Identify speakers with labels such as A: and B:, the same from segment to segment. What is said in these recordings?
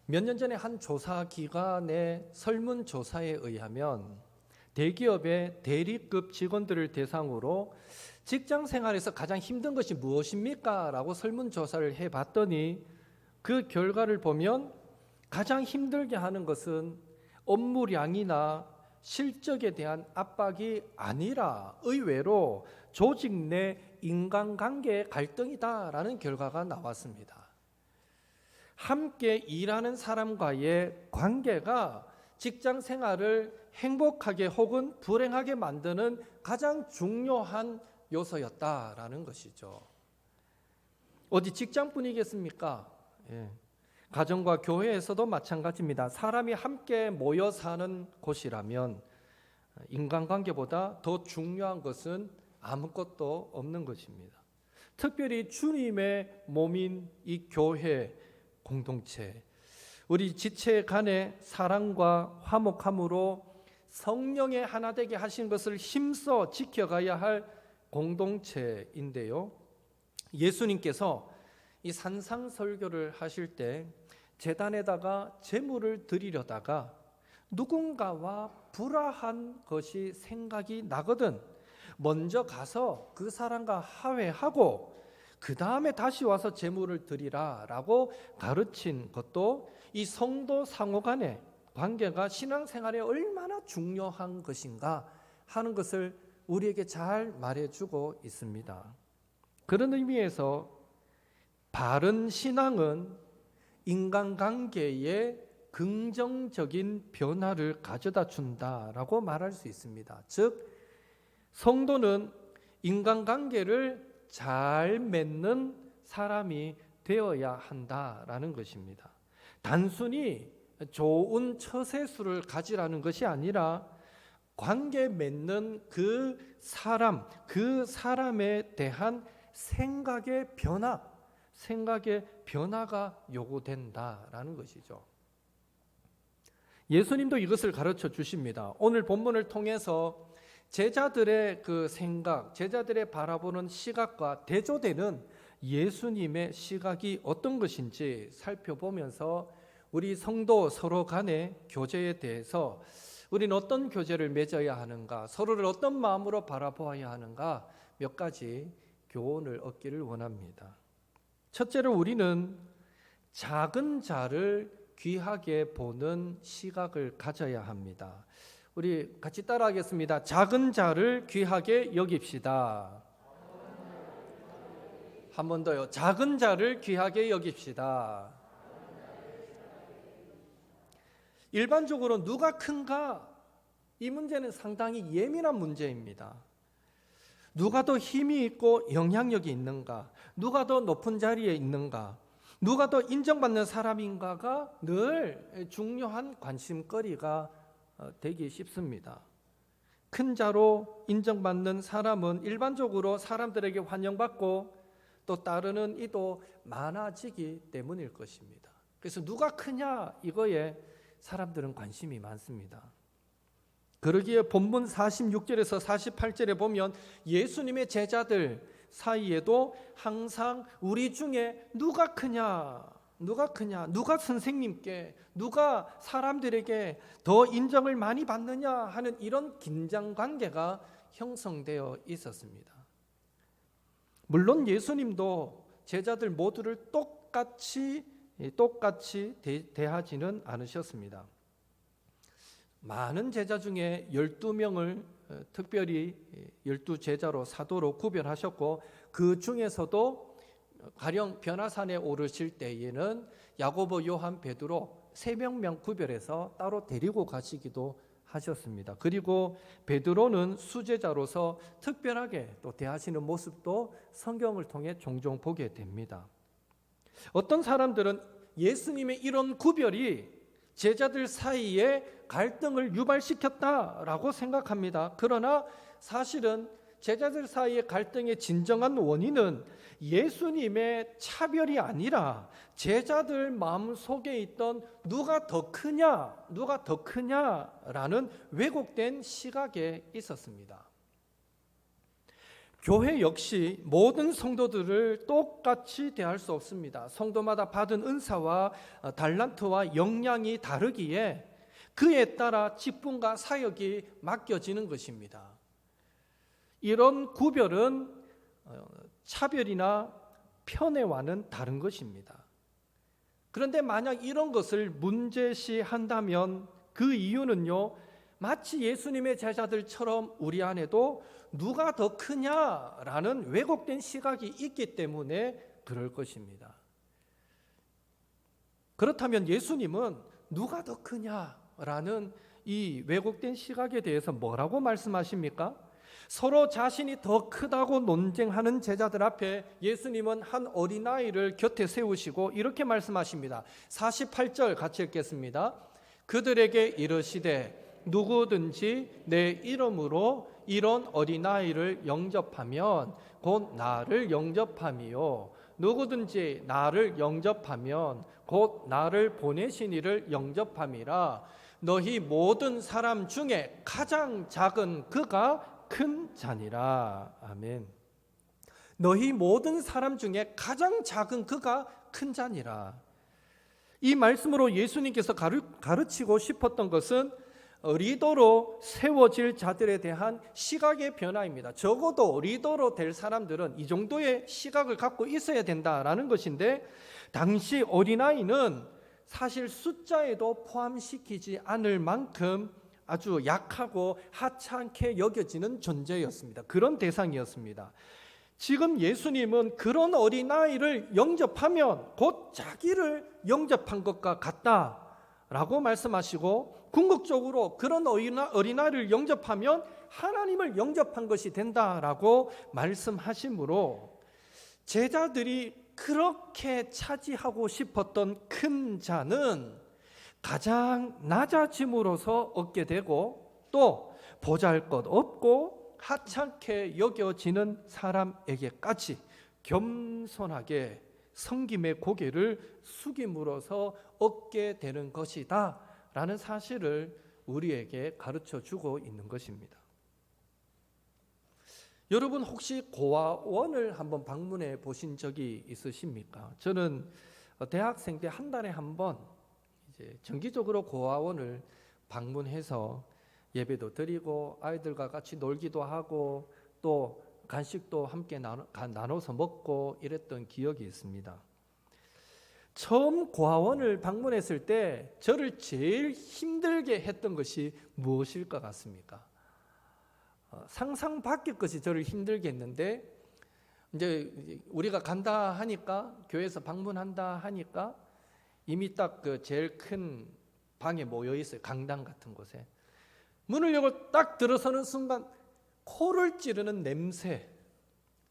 A: 몇 년 전에 한 조사기관의 설문조사에 의하면 대기업의 대리급 직원들을 대상으로 직장 생활에서 가장 힘든 것이 무엇입니까? 라고 설문조사를 해봤더니 그 결과를 보면 가장 힘들게 하는 것은 업무량이나 실적에 대한 압박이 아니라 의외로 조직 내 인간관계의 갈등이다라는 결과가 나왔습니다. 함께 일하는 사람과의 관계가 직장 생활을 행복하게 혹은 불행하게 만드는 가장 중요한 요소였다라는 것이죠. 어디 직장뿐이겠습니까? 가정과 교회에서도 마찬가지입니다. 사람이 함께 모여 사는 곳이라면 인간관계보다 더 중요한 것은 아무것도 없는 것입니다. 특별히 주님의 몸인 이 교회 공동체, 우리 지체 간의 사랑과 화목함으로 성령의 하나 되게 하신 것을 힘써 지켜가야 할 공동체인데요. 예수님께서 이 산상설교를 하실 때 제단에다가 제물을 드리려다가 누군가와 불화한 것이 생각이 나거든 먼저 가서 그 사람과 화해하고 그 다음에 다시 와서 제물을 드리라 라고 가르친 것도 이 성도 상호 간의 관계가 신앙생활에 얼마나 중요한 것인가 하는 것을 우리에게 잘 말해주고 있습니다. 그런 의미에서 바른 신앙은 인간관계에 긍정적인 변화를 가져다 준다라고 말할 수 있습니다. 즉 성도는 인간관계를 잘 맺는 사람이 되어야 한다라는 것입니다. 단순히 좋은 처세술을 가지라는 것이 아니라 관계 맺는 그 사람에 대한 생각의 변화가 요구된다라는 것이죠. 예수님도 이것을 가르쳐 주십니다. 오늘 본문을 통해서 제자들의 그 생각, 제자들의 바라보는 시각과 대조되는 예수님의 시각이 어떤 것인지 살펴보면서 우리 성도 서로 간의 교제에 대해서 우리는 어떤 교제를 맺어야 하는가, 서로를 어떤 마음으로 바라보아야 하는가 몇 가지 교훈을 얻기를 원합니다. 첫째로 우리는 작은 자를 귀하게 보는 시각을 가져야 합니다. 우리 같이 따라하겠습니다. 작은 자를 귀하게 여깁시다. 한 번 더요. 작은 자를 귀하게 여깁시다. 일반적으로 누가 큰가? 이 문제는 상당히 예민한 문제입니다. 누가 더 힘이 있고 영향력이 있는가? 누가 더 높은 자리에 있는가? 누가 더 인정받는 사람인가가 늘 중요한 관심거리가 되기 쉽습니다. 큰 자로 인정받는 사람은 일반적으로 사람들에게 환영받고 또 따르는 이도 많아지기 때문일 것입니다. 그래서 누가 크냐 이거에 사람들은 관심이 많습니다. 그러기에 본문 46절에서 48절에 보면 예수님의 제자들 사이에도 항상 우리 중에 누가 크냐, 누가 선생님께, 누가 사람들에게 더 인정을 많이 받느냐 하는 이런 긴장 관계가 형성되어 있었습니다. 물론 예수님도 제자들 모두를 똑같이 대하지는 않으셨습니다. 많은 제자 중에 12명을 특별히 12제자로 사도로 구별하셨고 그 중에서도 가령 변화산에 오르실 때에는 야고보, 요한, 베드로 3명만 구별해서 따로 데리고 가시기도 하셨습니다. 그리고 베드로는 수제자로서 특별하게 또 대하시는 모습도 성경을 통해 종종 보게 됩니다. 어떤 사람들은 예수님의 이런 구별이 제자들 사이에 갈등을 유발시켰다라고 생각합니다. 그러나 사실은 제자들 사이의 갈등의 진정한 원인은 예수님의 차별이 아니라 제자들 마음속에 있던 누가 더 크냐라는 왜곡된 시각에 있었습니다. 교회 역시 모든 성도들을 똑같이 대할 수 없습니다. 성도마다 받은 은사와 달란트와 역량이 다르기에 그에 따라 직분과 사역이 맡겨지는 것입니다. 이런 구별은 차별이나 편애와는 다른 것입니다. 그런데 만약 이런 것을 문제시한다면 그 이유는요, 마치 예수님의 제자들처럼 우리 안에도 누가 더 크냐라는 왜곡된 시각이 있기 때문에 그럴 것입니다. 그렇다면 예수님은 누가 더 크냐라는 이 왜곡된 시각에 대해서 뭐라고 말씀하십니까? 서로 자신이 더 크다고 논쟁하는 제자들 앞에 예수님은 한 어린아이를 곁에 세우시고 이렇게 말씀하십니다. 48절 같이 읽겠습니다. 그들에게 이르시되 누구든지 내 이름으로 이런 어린아이를 영접하면 곧 나를 영접함이요 누구든지 나를 영접하면 곧 나를 보내신 이를 영접함이라. 너희 모든 사람 중에 가장 작은 그가 큰 자니라. 아멘. 너희 모든 사람 중에 가장 작은 그가 큰 자니라. 이 말씀으로 예수님께서 가르치고 싶었던 것은 리더로 세워질 자들에 대한 시각의 변화입니다. 적어도 리더로 될 사람들은 이 정도의 시각을 갖고 있어야 된다라는 것인데, 당시 어린아이는 사실 숫자에도 포함시키지 않을 만큼 아주 약하고 하찮게 여겨지는 존재였습니다. 그런 대상이었습니다. 지금 예수님은 그런 어린아이를 영접하면 곧 자기를 영접한 것과 같다라고 말씀하시고, 궁극적으로 그런 어린아이를 영접하면 하나님을 영접한 것이 된다라고 말씀하시므로, 제자들이 그렇게 차지하고 싶었던 큰 자는 가장 낮아짐으로써 얻게 되고, 또 보잘것없고 하찮게 여겨지는 사람에게까지 겸손하게 섬김의 고개를 숙임으로써 얻게 되는 것이다 라는 사실을 우리에게 가르쳐 주고 있는 것입니다. 여러분 혹시 고아원을 한번 방문해 보신 적이 있으십니까? 저는 대학생 때 한 달에 한 번 정기적으로 고아원을 방문해서 예배도 드리고 아이들과 같이 놀기도 하고 또 간식도 함께 나눠서 먹고 이랬던 기억이 있습니다. 처음 고아원을 방문했을 때 저를 제일 힘들게 했던 것이 무엇일 것 같습니까? 상상 밖의 것이 저를 힘들게 했는데, 이제 우리가 간다 하니까, 교회에서 방문한다 하니까 이미 딱 그 제일 큰 방에 모여 있어요. 강당 같은 곳에. 문을 열고 딱 들어서는 순간 코를 찌르는 냄새.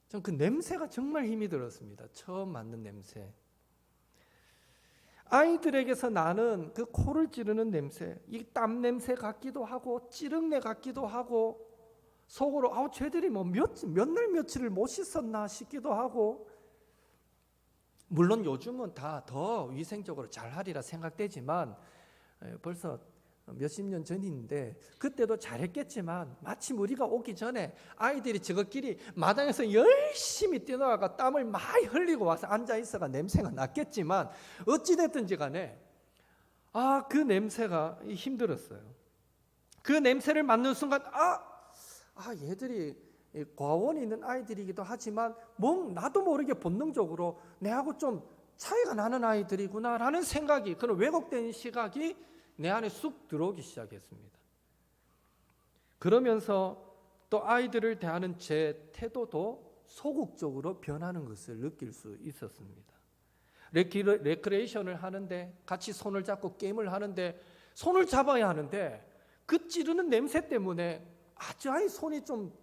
A: 전 그 냄새가 정말 힘이 들었습니다. 처음 맡는 냄새. 아이들에게서 나는 그 코를 찌르는 냄새, 이 땀 냄새 같기도 하고 찌릉내 같기도 하고, 속으로 쟤들이 뭐 몇 날 며칠을 못 씻었나 싶기도 하고, 물론 요즘은 다 더 위생적으로 잘하리라 생각되지만 벌써 몇십 년 전인데 그때도 잘했겠지만, 마침 우리가 오기 전에 아이들이 저것끼리 마당에서 열심히 뛰어나가 땀을 많이 흘리고 와서 앉아있어가 냄새가 났겠지만, 어찌됐든지 간에 그 냄새가 힘들었어요. 그 냄새를 맡는 순간 얘들이 고아원에 있는 아이들이기도 하지만 나도 모르게 본능적으로 내하고 좀 차이가 나는 아이들이구나라는 생각이, 그런 왜곡된 시각이 내 안에 쑥 들어오기 시작했습니다. 그러면서 또 아이들을 대하는 제 태도도 소극적으로 변하는 것을 느낄 수 있었습니다. 레크레이션을 하는데 같이 손을 잡고 게임을 하는데 손을 잡아야 하는데 그 찌르는 냄새 때문에 아이 손이 좀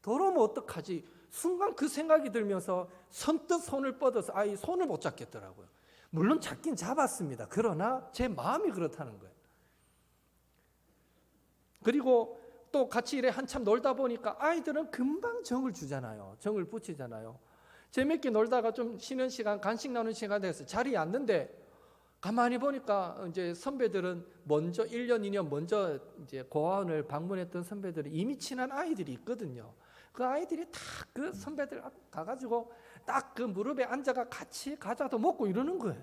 A: 더러우면 어떡하지? 순간 그 생각이 들면서 선뜻 손을 뻗어서 아이 손을 못 잡겠더라고요. 물론 잡긴 잡았습니다. 그러나 제 마음이 그렇다는 거예요. 그리고 또 같이 이래 한참 놀다 보니까 아이들은 금방 정을 주잖아요. 정을 붙이잖아요. 재밌게 놀다가 좀 쉬는 시간, 간식 나누는 시간 돼서 자리에 앉는데 가만히 보니까 이제 선배들은 먼저 1년, 2년 먼저 이제 고아원을 방문했던 선배들이 이미 친한 아이들이 있거든요. 그 아이들이 다 그 선배들 앞 가가지고 딱 그 무릎에 앉아가 같이 과자도 먹고 이러는 거예요.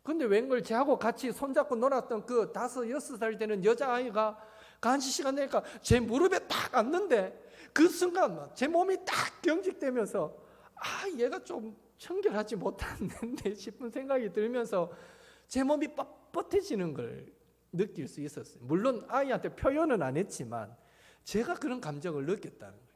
A: 근데 웬걸 쟤하고 같이 손잡고 놀았던 그 5, 6살 되는 여자아이가 간식 시간 되니까 제 무릎에 딱 앉는데 그 순간 제 몸이 딱 경직되면서 얘가 좀 청결하지 못했는데 싶은 생각이 들면서 제 몸이 뻣뻣해지는 걸 느낄 수 있었어요. 물론 아이한테 표현은 안 했지만 제가 그런 감정을 느꼈다는 거예요.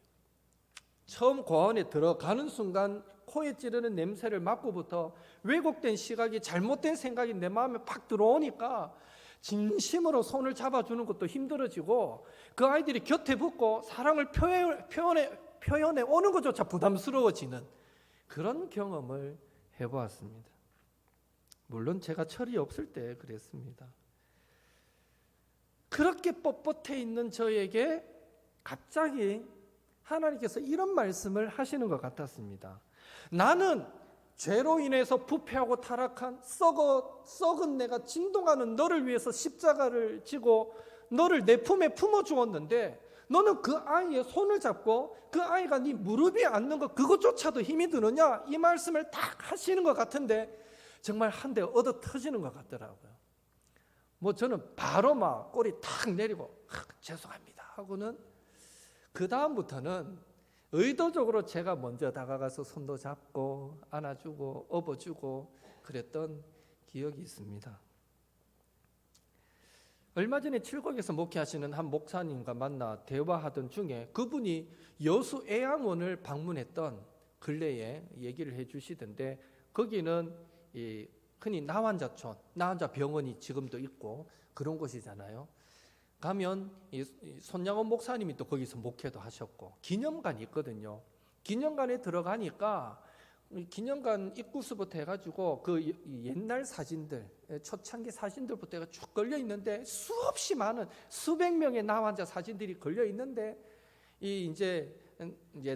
A: 처음 고아원에 들어가는 순간 코에 찌르는 냄새를 맡고부터 왜곡된 시각이, 잘못된 생각이 내 마음에 팍 들어오니까 진심으로 손을 잡아주는 것도 힘들어지고 그 아이들이 곁에 붙고 사랑을 표현해 오는 것조차 부담스러워지는 그런 경험을 해보았습니다. 물론 제가 철이 없을 때 그랬습니다. 그렇게 뻣뻣해 있는 저에게 갑자기 하나님께서 이런 말씀을 하시는 것 같았습니다. 나는 죄로 인해서 부패하고 타락한 썩은 내가 진동하는 너를 위해서 십자가를 지고 너를 내 품에 품어주었는데 너는 그 아이의 손을 잡고 그 아이가 네 무릎 위에 앉는 것 그것조차도 힘이 드느냐, 이 말씀을 딱 하시는 것 같은데 정말 한 대 얻어 터지는 것 같더라고요. 저는 바로 막 꼬리 탁 내리고 죄송합니다 하고는 그 다음부터는 의도적으로 제가 먼저 다가가서 손도 잡고 안아주고 업어주고 그랬던 기억이 있습니다. 얼마 전에 칠곡에서 목회하시는 한 목사님과 만나 대화하던 중에 그분이 여수 애양원을 방문했던 근래에 얘기를 해주시던데 거기는 흔히 나환자촌, 나환자병원이 지금도 있고 그런 곳이잖아요. 가면 손양원 목사님이 또 거기서 목회도 하셨고 기념관이 있거든요. 기념관에 들어가니까 기념관 입구서부터 해가지고 그 옛날 사진들, 초창기 사진들부터 해가 쭉 걸려 있는데 수없이 많은 수백 명의 나환자 사진들이 걸려 있는데 이제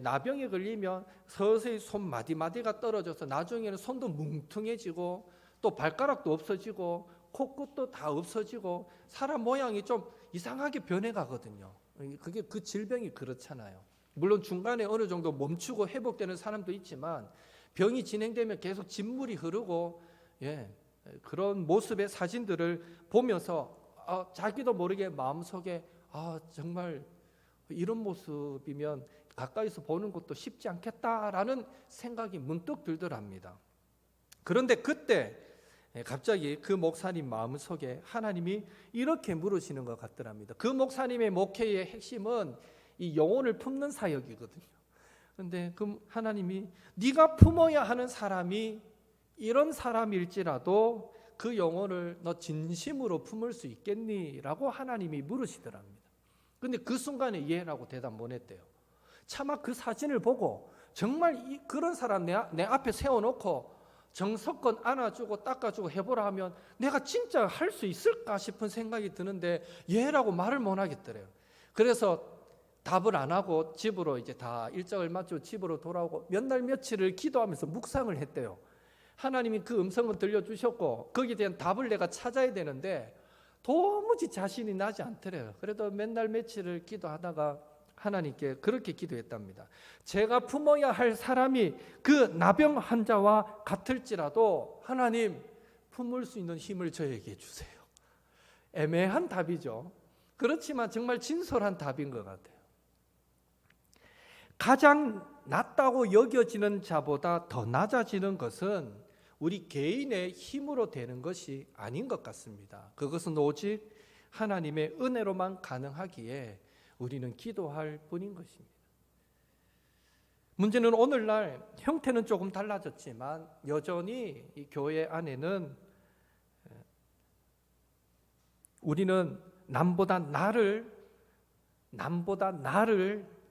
A: 나병에 걸리면 서서히 손 마디마디가 떨어져서 나중에는 손도 뭉퉁해지고 또 발가락도 없어지고 코끝도 다 없어지고 사람 모양이 좀 이상하게 변해가거든요. 그게 그 질병이 그렇잖아요. 물론 중간에 어느 정도 멈추고 회복되는 사람도 있지만 병이 진행되면 계속 진물이 흐르고 그런 모습의 사진들을 보면서 자기도 모르게 마음속에 정말 이런 모습이면 가까이서 보는 것도 쉽지 않겠다라는 생각이 문득 들더랍니다. 그런데 그때 갑자기 그 목사님 마음속에 하나님이 이렇게 물으시는 것 같더랍니다. 그 목사님의 목회의 핵심은 이 영혼을 품는 사역이거든요. 그런데 그 하나님이 네가 품어야 하는 사람이 이런 사람일지라도 그 영혼을 너 진심으로 품을 수 있겠니? 라고 하나님이 물으시더랍니다. 그런데 그 순간에 이해라고 대답 못 했대요. 차마 그 사진을 보고 정말 그런 사람 내 앞에 세워놓고 정석껏 안아주고 닦아주고 해보라 하면 내가 진짜 할 수 있을까 싶은 생각이 드는데 예라고 말을 못 하겠더래요. 그래서 답을 안 하고 집으로 이제 다 일정을 마치고 집으로 돌아오고 몇 날 며칠을 기도하면서 묵상을 했대요. 하나님이 그 음성을 들려주셨고 거기에 대한 답을 내가 찾아야 되는데 도무지 자신이 나지 않더래요. 그래도 몇 날 며칠을 기도하다가 하나님께 그렇게 기도했답니다. 제가 품어야 할 사람이 그 나병 환자와 같을지라도 하나님 품을 수 있는 힘을 저에게 주세요. 애매한 답이죠. 그렇지만 정말 진솔한 답인 것 같아요. 가장 낮다고 여겨지는 자보다 더 낮아지는 것은 우리 개인의 힘으로 되는 것이 아닌 것 같습니다. 그것은 오직 하나님의 은혜로만 가능하기에 우리는 기도할 뿐인 것입니다. 문제는 오늘날 형태는 조금 달라졌지만 여전히 이 교회 안에는 우리는 남보다 나를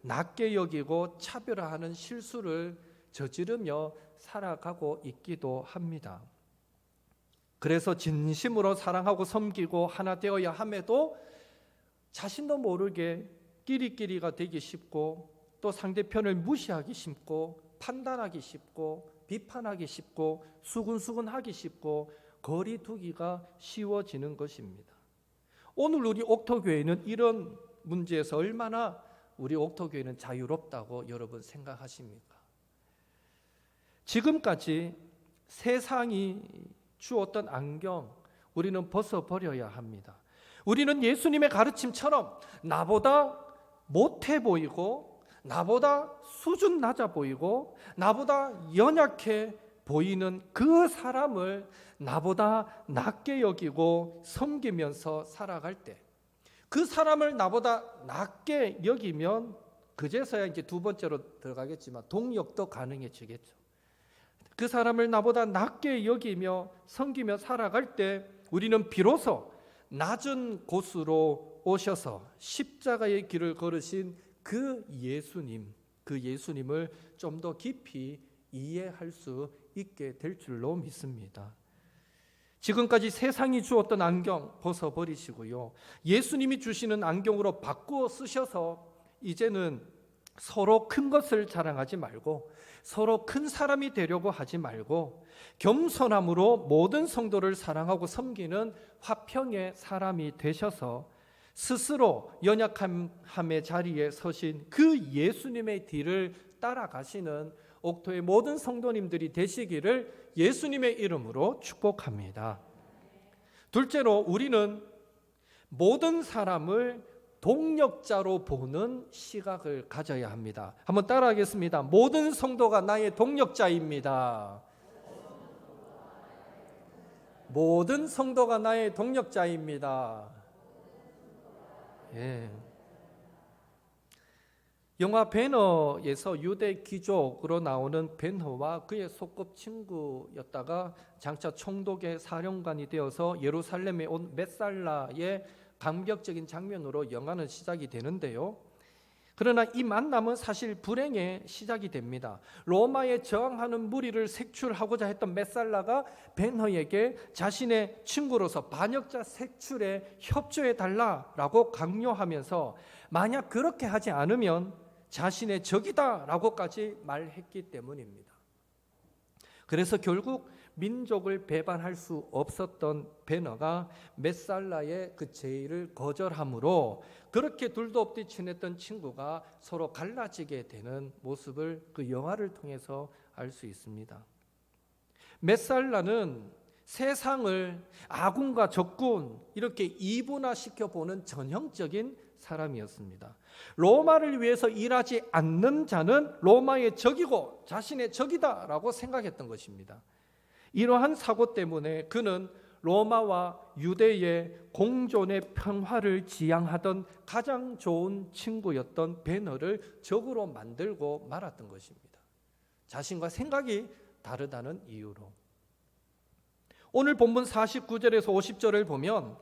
A: 낮게 여기고 차별화하는 실수를 저지르며 살아가고 있기도 합니다. 그래서 진심으로 사랑하고 섬기고 하나 되어야 함에도 자신도 모르게 끼리끼리가 되기 쉽고 또 상대편을 무시하기 쉽고 판단하기 쉽고 비판하기 쉽고 수근수근하기 쉽고 거리 두기가 쉬워지는 것입니다. 오늘 우리 옥토교회는 이런 문제에서 얼마나 우리 옥토교회는 자유롭다고 여러분 생각하십니까? 지금까지 세상이 주었던 안경 우리는 벗어버려야 합니다. 우리는 예수님의 가르침처럼 나보다 못해 보이고 나보다 수준 낮아 보이고 나보다 연약해 보이는 그 사람을 나보다 낮게 여기고 섬기면서 살아갈 때, 그 사람을 나보다 낮게 여기면 그제서야 이제 두 번째로 들어가겠지만 동력도 가능해지겠죠. 그 사람을 나보다 낮게 여기며 섬기며 살아갈 때 우리는 비로소 낮은 곳으로 오셔서 십자가의 길을 걸으신 그 예수님을 좀 더 깊이 이해할 수 있게 될 줄로 믿습니다. 지금까지 세상이 주었던 안경 벗어버리시고요, 예수님이 주시는 안경으로 바꾸어 쓰셔서 이제는 서로 큰 것을 자랑하지 말고 서로 큰 사람이 되려고 하지 말고 겸손함으로 모든 성도를 사랑하고 섬기는 화평의 사람이 되셔서 스스로 연약함의 자리에 서신 그 예수님의 뒤를 따라가시는 옥토의 모든 성도님들이 되시기를 예수님의 이름으로 축복합니다. 둘째로, 우리는 모든 사람을 동력자로 보는 시각을 가져야 합니다. 한번 따라하겠습니다. 모든 성도가 나의 동력자입니다. 모든 성도가 나의 동력자입니다. 예. 영화 벤허에서 유대 귀족으로 나오는 벤허와 그의 소꿉친구였다가 장차 총독의 사령관이 되어서 예루살렘에 온 메살라의 감격적인 장면으로 영화는 시작이 되는데요. 그러나 이 만남은 사실 불행의 시작이 됩니다. 로마에 저항하는 무리를 색출하고자 했던 메살라가 벤허에게 자신의 친구로서 반역자 색출에 협조해 달라라고 강요하면서 만약 그렇게 하지 않으면 자신의 적이다라고까지 말했기 때문입니다. 그래서 결국 민족을 배반할 수 없었던 벤허가 메살라의 그 제의를 거절함으로 그렇게 둘도 없이 친했던 친구가 서로 갈라지게 되는 모습을 그 영화를 통해서 알 수 있습니다. 메살라는 세상을 아군과 적군 이렇게 이분화시켜 보는 전형적인 사람이었습니다. 로마를 위해서 일하지 않는 자는 로마의 적이고 자신의 적이다라고 생각했던 것입니다. 이러한 사고 때문에 그는 로마와 유대의 공존의 평화를 지향하던 가장 좋은 친구였던 벤허를 적으로 만들고 말았던 것입니다. 자신과 생각이 다르다는 이유로. 오늘 본문 49절에서 50절을 보면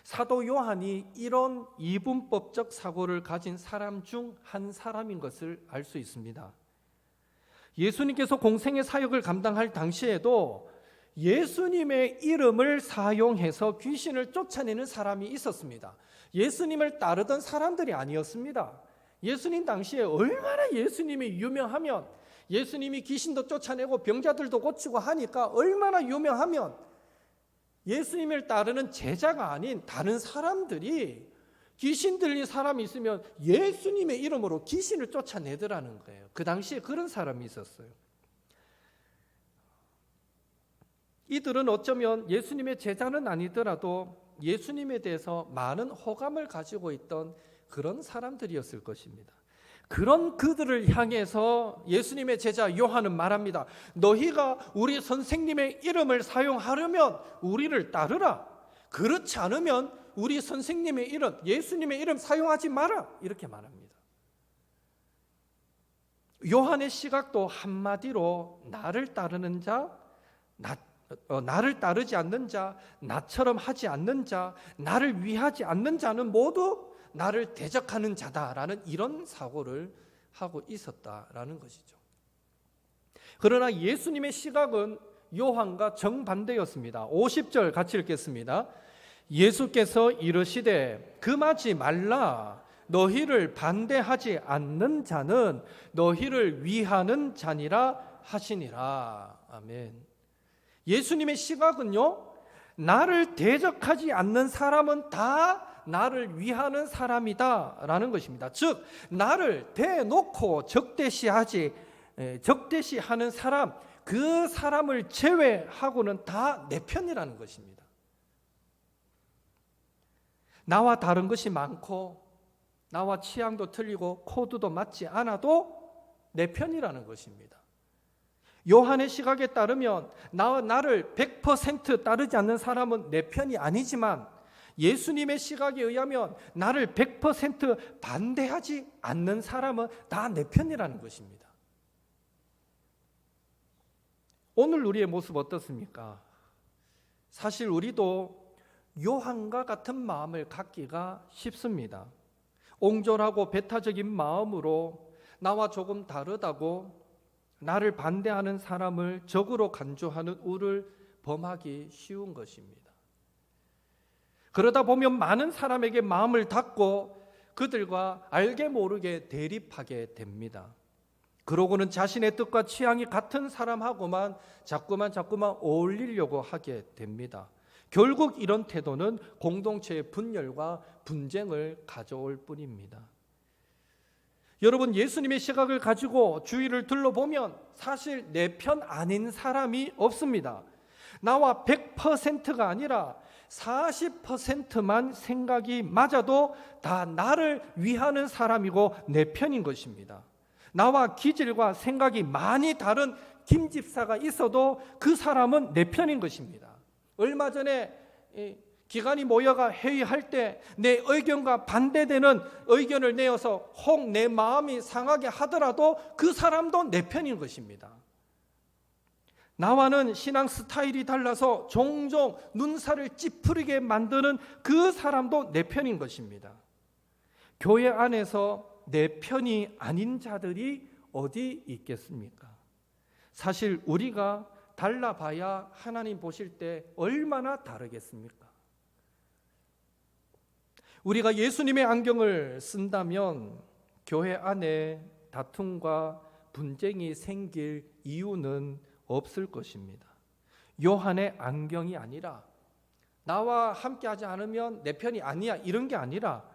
A: 사도 요한이 이런 이분법적 사고를 가진 사람 중 한 사람인 것을 알 수 있습니다. 예수님께서 공생의 사역을 감당할 당시에도 예수님의 이름을 사용해서 귀신을 쫓아내는 사람이 있었습니다. 예수님을 따르던 사람들이 아니었습니다. 예수님 당시에 얼마나 예수님이 유명하면, 예수님이 귀신도 쫓아내고 병자들도 고치고 하니까 얼마나 유명하면 예수님을 따르는 제자가 아닌 다른 사람들이 귀신 들린 사람이 있으면 예수님의 이름으로 귀신을 쫓아내더라는 거예요. 그 당시에 그런 사람이 있었어요. 이들은 어쩌면 예수님의 제자는 아니더라도 예수님에 대해서 많은 호감을 가지고 있던 그런 사람들이었을 것입니다. 그런 그들을 향해서 예수님의 제자 요한은 말합니다. 너희가 우리 선생님의 이름을 사용하려면 우리를 따르라. 그렇지 않으면 우리 선생님의 이름, 예수님의 이름 사용하지 마라. 이렇게 말합니다. 요한의 시각도 한마디로 나를 따르는 자, 나를 따르지 않는 자, 나처럼 하지 않는 자, 나를 위하지 않는 자는 모두 나를 대적하는 자다라는 이런 사고를 하고 있었다라는 것이죠. 그러나 예수님의 시각은 요한과 정반대였습니다. 50절 같이 읽겠습니다. 예수께서 이르시되 금하지 말라. 너희를 반대하지 않는 자는 너희를 위하는 자니라 하시니라. 아멘. 예수님의 시각은요, 나를 대적하지 않는 사람은 다 나를 위하는 사람이다라는 것입니다. 즉 나를 대놓고 적대시하는 사람, 그 사람을 제외하고는 다 내 편이라는 것입니다. 나와 다른 것이 많고 나와 취향도 틀리고 코드도 맞지 않아도 내 편이라는 것입니다. 요한의 시각에 따르면 나를 100% 따르지 않는 사람은 내 편이 아니지만 예수님의 시각에 의하면 나를 100% 반대하지 않는 사람은 다 내 편이라는 것입니다. 오늘 우리의 모습 어떻습니까? 사실 우리도 요한과 같은 마음을 갖기가 쉽습니다. 옹졸하고 배타적인 마음으로 나와 조금 다르다고 나를 반대하는 사람을 적으로 간주하는 우를 범하기 쉬운 것입니다. 그러다 보면 많은 사람에게 마음을 닫고 그들과 알게 모르게 대립하게 됩니다. 그러고는 자신의 뜻과 취향이 같은 사람하고만 자꾸만 어울리려고 하게 됩니다. 결국 이런 태도는 공동체의 분열과 분쟁을 가져올 뿐입니다. 여러분, 예수님의 시각을 가지고 주위를 둘러보면 사실 내 편 아닌 사람이 없습니다. 나와 100%가 아니라 40%만 생각이 맞아도 다 나를 위하는 사람이고 내 편인 것입니다. 나와 기질과 생각이 많이 다른 김 집사가 있어도 그 사람은 내 편인 것입니다. 얼마 전에 기관이 모여가 회의할 때 내 의견과 반대되는 의견을 내어서 혹 내 마음이 상하게 하더라도 그 사람도 내 편인 것입니다. 나와는 신앙 스타일이 달라서 종종 눈살을 찌푸리게 만드는 그 사람도 내 편인 것입니다. 교회 안에서 내 편이 아닌 자들이 어디 있겠습니까? 사실 우리가 달라봐야 하나님 보실 때 얼마나 다르겠습니까? 우리가 예수님의 안경을 쓴다면 교회 안에 다툼과 분쟁이 생길 이유는 없을 것입니다. 요한의 안경이 아니라 나와 함께하지 않으면 내 편이 아니야 이런 게 아니라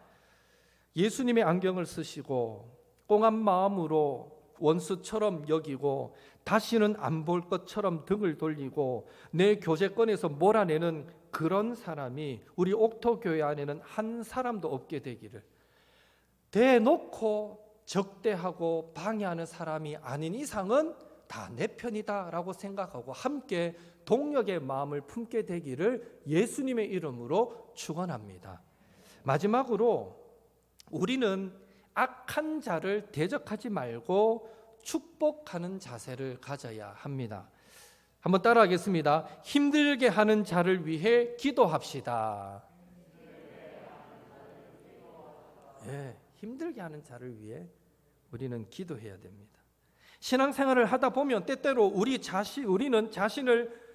A: 예수님의 안경을 쓰시고 꽁한 마음으로 원수처럼 여기고 다시는 안 볼 것처럼 등을 돌리고 내 교제권에서 몰아내는 그런 사람이 우리 옥토교회 안에는 한 사람도 없게 되기를, 대놓고 적대하고 방해하는 사람이 아닌 이상은 다 내 편이다라고 생각하고 함께 동력의 마음을 품게 되기를 예수님의 이름으로 축원합니다. 마지막으로 우리는 악한 자를 대적하지 말고 축복하는 자세를 가져야 합니다. 한번 따라하겠습니다. 힘들게 하는 자를 위해 기도합시다. 네, 힘들게 하는 자를 위해 우리는 기도해야 됩니다. 신앙생활을 하다 보면 때때로 우리는 자신을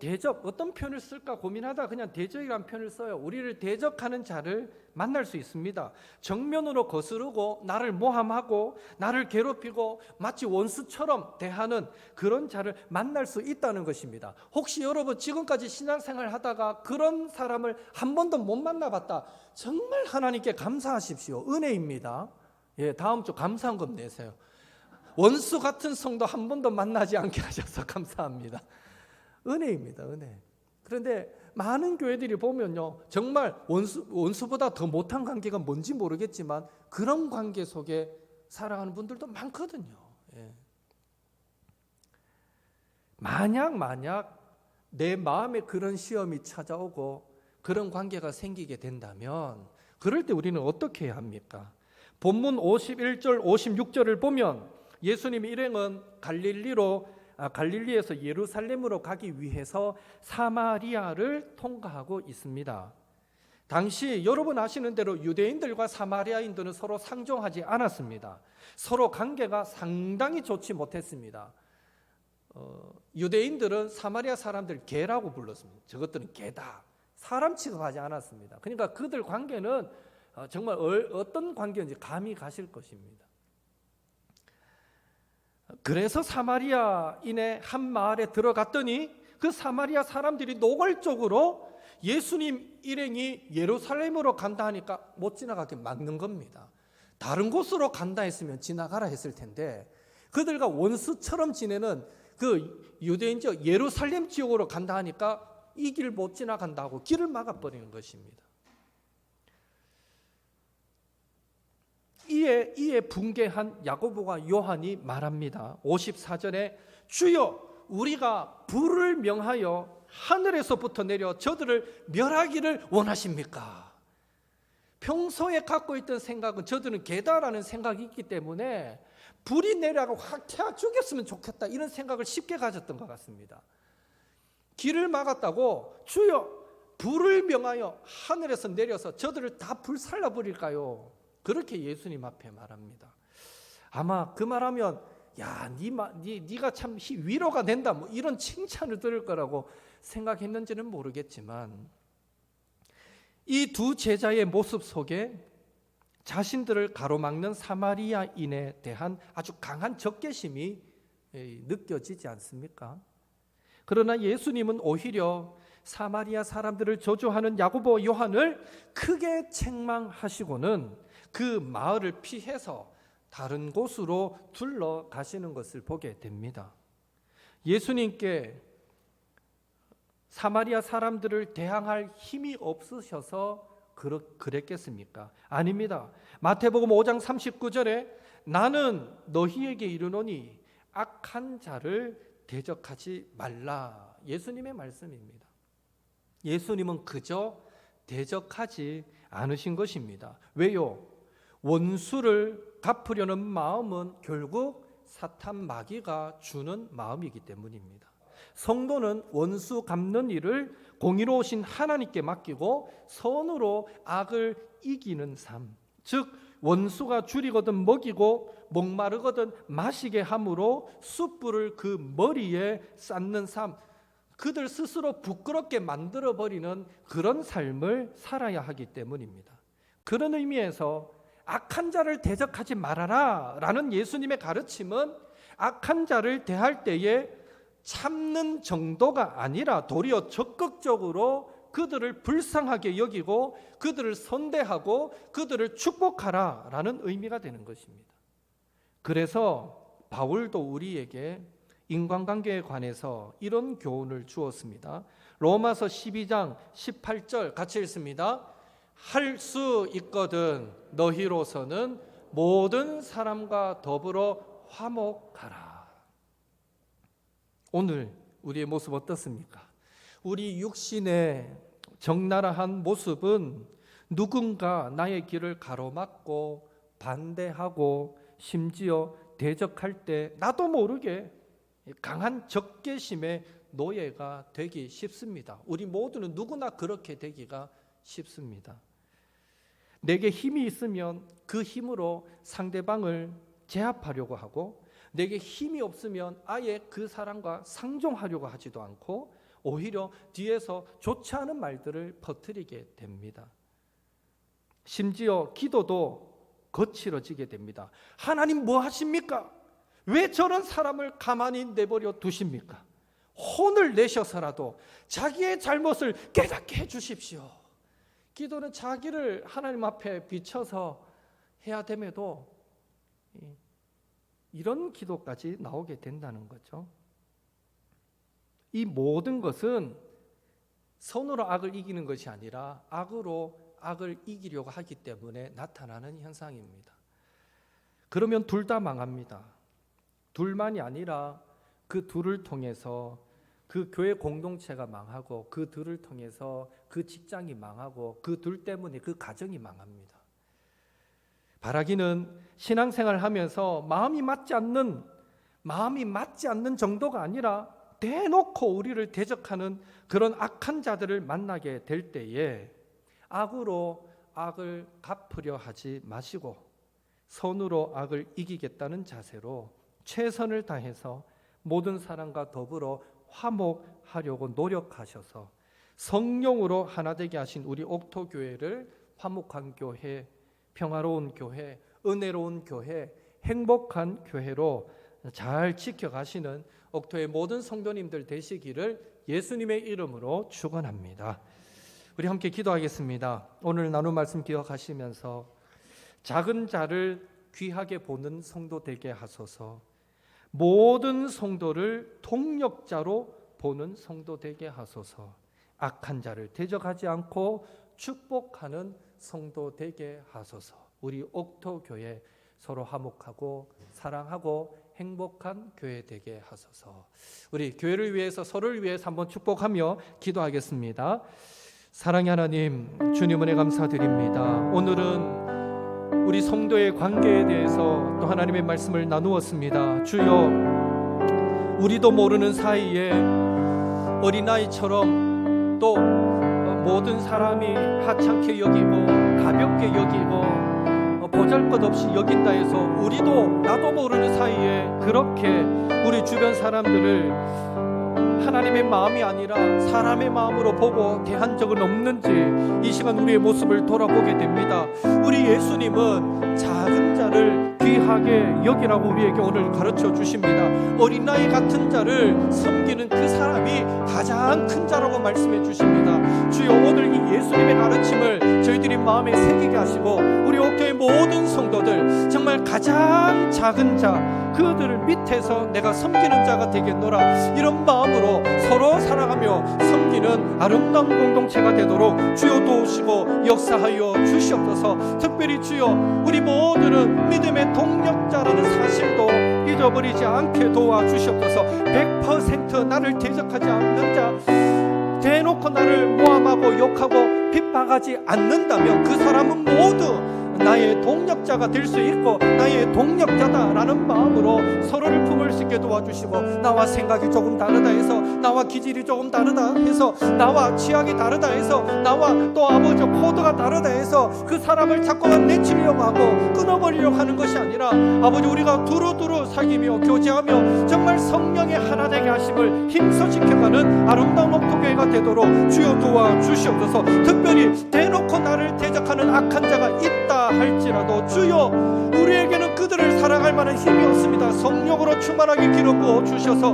A: 대적, 어떤 표현을 쓸까 고민하다 그냥 대적이라는 표현을 써요. 우리를 대적하는 자를 만날 수 있습니다. 정면으로 거스르고 나를 모함하고 나를 괴롭히고 마치 원수처럼 대하는 그런 자를 만날 수 있다는 것입니다. 혹시 여러분 지금까지 신앙생활을 하다가 그런 사람을 한 번도 못 만나봤다, 정말 하나님께 감사하십시오. 은혜입니다. 다음 주 감사한금 내세요. 원수 같은 성도 한 번도 만나지 않게 하셔서 감사합니다. 은혜입니다, 은혜. 그런데 많은 교회들이 보면요, 정말 원수보다 더 못한 관계가 뭔지 모르겠지만 그런 관계 속에 살아가는 분들도 많거든요. 만약 내 마음에 그런 시험이 찾아오고 그런 관계가 생기게 된다면 그럴 때 우리는 어떻게 해야 합니까? 본문 51절 56절을 보면 예수님의 일행은 갈릴리에서 예루살렘으로 가기 위해서 사마리아를 통과하고 있습니다. 당시 여러분 아시는 대로 유대인들과 사마리아인들은 서로 상종하지 않았습니다. 서로 관계가 상당히 좋지 못했습니다. 유대인들은 사마리아 사람들 개라고 불렀습니다. 저것들은 개다. 사람 취급하지 않았습니다. 그러니까 그들 관계는 정말 어떤 관계인지 감이 가실 것입니다. 그래서 사마리아인의 한 마을에 들어갔더니 그 사마리아 사람들이 노골적으로 예수님 일행이 예루살렘으로 간다 하니까 못 지나가게 막는 겁니다. 다른 곳으로 간다 했으면 지나가라 했을 텐데 그들과 원수처럼 지내는 그 유대인 지역 예루살렘 지역으로 간다 하니까 이 길 못 지나간다고 길을 막아버리는 것입니다. 이에 붕괴한 야고보와 요한이 말합니다. 54절에 주여 우리가 불을 명하여 하늘에서부터 내려 저들을 멸하기를 원하십니까? 평소에 갖고 있던 생각은 저들은 개다라는 생각이 있기 때문에 불이 내려가고 확 태워 죽였으면 좋겠다 이런 생각을 쉽게 가졌던 것 같습니다. 길을 막았다고 주여 불을 명하여 하늘에서 내려서 저들을 다 불살라 버릴까요? 그렇게 예수님 앞에 말합니다. 아마 그 말하면 야, 네가 참 위로가 된다 뭐 이런 칭찬을 들을 거라고 생각했는지는 모르겠지만 이 두 제자의 모습 속에 자신들을 가로막는 사마리아인에 대한 아주 강한 적개심이 느껴지지 않습니까? 그러나 예수님은 오히려 사마리아 사람들을 저주하는 야고보 요한을 크게 책망하시고는 그 마을을 피해서 다른 곳으로 둘러가시는 것을 보게 됩니다. 예수님께 사마리아 사람들을 대항할 힘이 없으셔서 그랬겠습니까? 아닙니다. 마태복음 5장 39절에 나는 너희에게 이르노니 악한 자를 대적하지 말라. 예수님의 말씀입니다. 예수님은 그저 대적하지 않으신 것입니다. 왜요? 원수를 갚으려는 마음은 결국 사탄 마귀가 주는 마음이기 때문입니다. 성도는 원수 갚는 일을 공의로우신 하나님께 맡기고 선으로 악을 이기는 삶, 즉 원수가 줄이거든 먹이고 목마르거든 마시게 함으로 숯불을 그 머리에 쌓는 삶, 그들 스스로 부끄럽게 만들어버리는 그런 삶을 살아야 하기 때문입니다. 그런 의미에서 악한 자를 대적하지 말아라 라는 예수님의 가르침은 악한 자를 대할 때에 참는 정도가 아니라 도리어 적극적으로 그들을 불쌍하게 여기고 그들을 선대하고 그들을 축복하라 라는 의미가 되는 것입니다. 그래서 바울도 우리에게 인간관계에 관해서 이런 교훈을 주었습니다. 로마서 12장 18절 같이 읽습니다. 할 수 있거든 너희로서는 모든 사람과 더불어 화목하라. 오늘 우리의 모습 어떻습니까? 우리 육신의 적나라한 모습은 누군가 나의 길을 가로막고 반대하고 심지어 대적할 때 나도 모르게 강한 적개심의 노예가 되기 쉽습니다. 우리 모두는 누구나 그렇게 되기가 쉽습니다. 내게 힘이 있으면 그 힘으로 상대방을 제압하려고 하고 내게 힘이 없으면 아예 그 사람과 상종하려고 하지도 않고 오히려 뒤에서 좋지 않은 말들을 퍼뜨리게 됩니다. 심지어 기도도 거칠어지게 됩니다. 하나님 뭐 하십니까? 왜 저런 사람을 가만히 내버려 두십니까? 혼을 내셔서라도 자기의 잘못을 깨닫게 해주십시오. 기도는 자기를 하나님 앞에 비춰서 해야 됨에도 이런 기도까지 나오게 된다는 거죠. 이 모든 것은 선으로 악을 이기는 것이 아니라 악으로 악을 이기려고 하기 때문에 나타나는 현상입니다. 그러면 둘 다 망합니다. 둘만이 아니라 그 둘을 통해서 그 교회 공동체가 망하고 그 둘을 통해서 그 직장이 망하고 그 둘 때문에 그 가정이 망합니다. 바라기는 신앙생활을 하면서 마음이 맞지 않는 정도가 아니라 대놓고 우리를 대적하는 그런 악한 자들을 만나게 될 때에 악으로 악을 갚으려 하지 마시고 선으로 악을 이기겠다는 자세로 최선을 다해서 모든 사람과 더불어 화목하려고 노력하셔서 성령으로 하나 되게 하신 우리 옥토교회를 화목한 교회, 평화로운 교회, 은혜로운 교회, 행복한 교회로 잘 지켜가시는 옥토의 모든 성도님들 되시기를 예수님의 이름으로 축원합니다. 우리 함께 기도하겠습니다. 오늘 나눈 말씀 기억하시면서 작은 자를 귀하게 보는 성도 되게 하소서. 모든 성도를 동력자로 보는 성도 되게 하소서. 악한 자를 대적하지 않고 축복하는 성도 되게 하소서. 우리 옥토교회 서로 화목하고 사랑하고 행복한 교회 되게 하소서. 우리 교회를 위해서 서로를 위해서 한번 축복하며 기도하겠습니다. 사랑의 하나님, 주님 은혜 감사드립니다. 오늘은 우리 성도의 관계에 대해서 또 하나님의 말씀을 나누었습니다. 주여, 우리도 모르는 사이에 어린아이처럼 또 모든 사람이 하찮게 여기고 가볍게 여기고 보잘것없이 여긴다 해서 우리도 나도 모르는 사이에 그렇게 우리 주변 사람들을 하나님의 마음이 아니라 사람의 마음으로 보고 대한 적은 없는지 이 시간 우리의 모습을 돌아보게 됩니다. 우리 예수님은 작은 자를 귀하게 여기라고 우리에게 오늘 가르쳐 주십니다. 어린아이 같은 자를 섬기는 그 사람이 가장 큰 자라고 말씀해 주십니다. 주여, 오늘 이 예수님의 가르침을 저희들이 마음에 새기게 하시고 우리 옥교의 모든 성도들 정말 가장 작은 자, 그들을 밑에서 내가 섬기는 자가 되겠노라, 이런 마음으로 서로 사랑하며 섬기는 아름다운 공동체가 되도록 주여 도우시고 역사하여 주시옵소서. 특별히 주여, 우리 모두는 믿음의 동력자라는 사실도 잊어버리지 않게 도와주시옵소서. 100% 나를 대적하지 않는 자, 대놓고 나를 모함하고 욕하고 핍박하지 않는다면 그 사람은 모두 나의 동력자가 될 수 있고 나의 동력자다라는 마음으로 서로를 품을 수 있게 도와주시고, 나와 생각이 조금 다르다 해서, 나와 기질이 조금 다르다 해서, 나와 취향이 다르다 해서, 나와 또 아버지 코드가 다르다 해서 그 사람을 자꾸만 내치려고 하고 끊어버리려고 하는 것이 아니라, 아버지, 우리가 두루두루 사귀며 교제하며 정말 성령의 하나 되게 하심을 힘써지켜가는 아름다운 옥토교회가 되도록 주여 도와주시옵소서. 특별히 대놓고 나를 대적하는 악한 자가 있다 할지라도 주여, 우리에게는 그들을 사랑할 만한 힘이 없습니다. 성령으로 충만하게 기름 부어 주셔서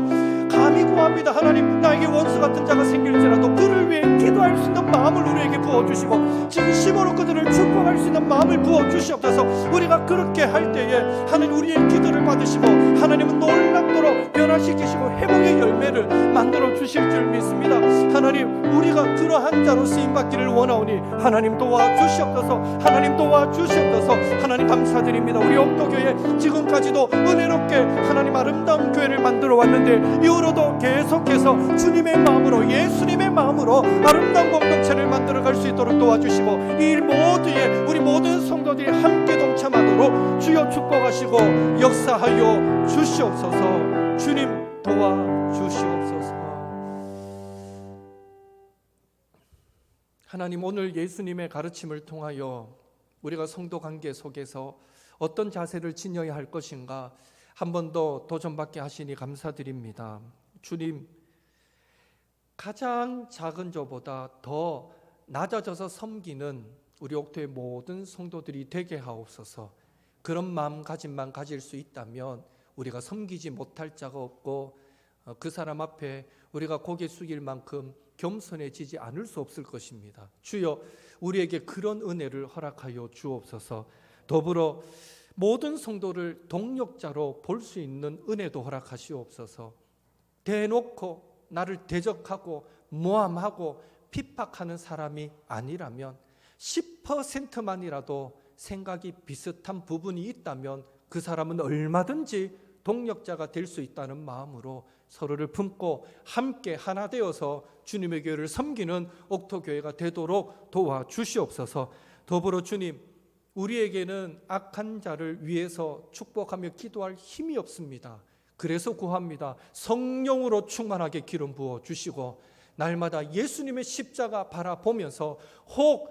A: 감히 구합니다. 하나님, 나에게 원수 같은 자가 생길지라도 그를 위해 기도할 수 있는 마음을 우리에게 부어주시고 진심으로 그들을 축복할 수 있는 마음을 부어주시옵소서. 우리가 그렇게 할 때에 하나님 우리의 기도를 받으시고 하나님은 놀랍도록 변화시키시고 회복의 열매를 만들어 주실 줄 믿습니다. 하나님, 우리가 그러한 자로 쓰임받기를 원하오니 하나님 도와주시옵소서. 하나님 도와주시옵소서. 하나님 감사드립니다. 우리 옥토교회 지금까지도 은혜롭게 하나님 아름다운 교회를 만들어 왔는데 이후로도 계속해서 주님의 마음으로, 예수님의 마음으로 아름다운 공동체를 만들어갈 수 있도록 도와주시고 이 일 모두에 우리 모든 성도들이 함께 동참하도록 주여 축복하시고 역사하여 주시옵소서. 주님 도와주시옵소서. 하나님, 오늘 예수님의 가르침을 통하여 우리가 성도 관계 속에서 어떤 자세를 지녀야 할 것인가 한 번 더 도전받게 하시니 감사드립니다. 주님, 가장 작은 저보다 더 낮아져서 섬기는 우리 옥토의 모든 성도들이 되게 하옵소서. 그런 마음가짐만 가질 수 있다면 우리가 섬기지 못할 자가 없고 그 사람 앞에 우리가 고개 숙일 만큼 겸손해지지 않을 수 없을 것입니다. 주여, 우리에게 그런 은혜를 허락하여 주옵소서. 더불어 모든 성도를 동력자로 볼 수 있는 은혜도 허락하시옵소서. 대놓고 나를 대적하고 모함하고 핍박하는 사람이 아니라면 10%만이라도 생각이 비슷한 부분이 있다면 그 사람은 얼마든지 동력자가 될 수 있다는 마음으로 서로를 품고 함께 하나 되어서 주님의 교회를 섬기는 옥토교회가 되도록 도와주시옵소서. 더불어 주님, 우리에게는 악한 자를 위해서 축복하며 기도할 힘이 없습니다. 그래서 구합니다. 성령으로 충만하게 기름 부어 주시고 날마다 예수님의 십자가 바라보면서 혹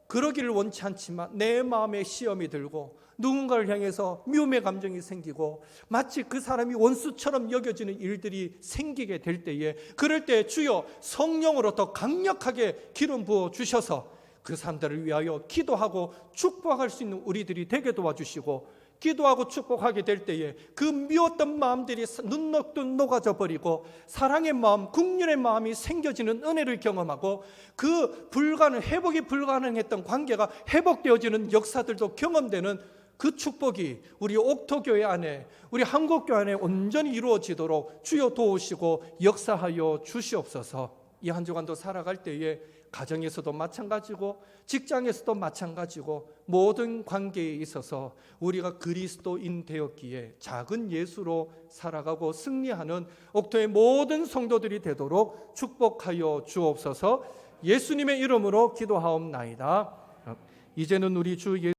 A: 그러기를 원치 않지만 내 마음에 시험이 들고 누군가를 향해서 미움의 감정이 생기고 마치 그 사람이 원수처럼 여겨지는 일들이 생기게 될 때에, 그럴 때 주여 성령으로 더 강력하게 기름 부어 주셔서 그 사람들을 위하여 기도하고 축복할 수 있는 우리들이 되게 도와주시고 기도하고 축복하게 될 때에 그 미웠던 마음들이 눈 녹듯 녹아져 버리고 사랑의 마음, 긍휼의 마음이 생겨지는 은혜를 경험하고 그 회복이 불가능했던 관계가 회복되어지는 역사들도 경험되는 그 축복이 우리 옥토교회 안에, 우리 한국교회 안에 온전히 이루어지도록 주여 도우시고 역사하여 주시옵소서. 이 한 주간도 살아갈 때에 가정에서도 마찬가지고 직장에서도 마찬가지고 모든 관계에 있어서 우리가 그리스도인 되었기에 작은 예수로 살아가고 승리하는 옥토의 모든 성도들이 되도록 축복하여 주옵소서. 예수님의 이름으로 기도하옵나이다. 이제는 우리 주 예수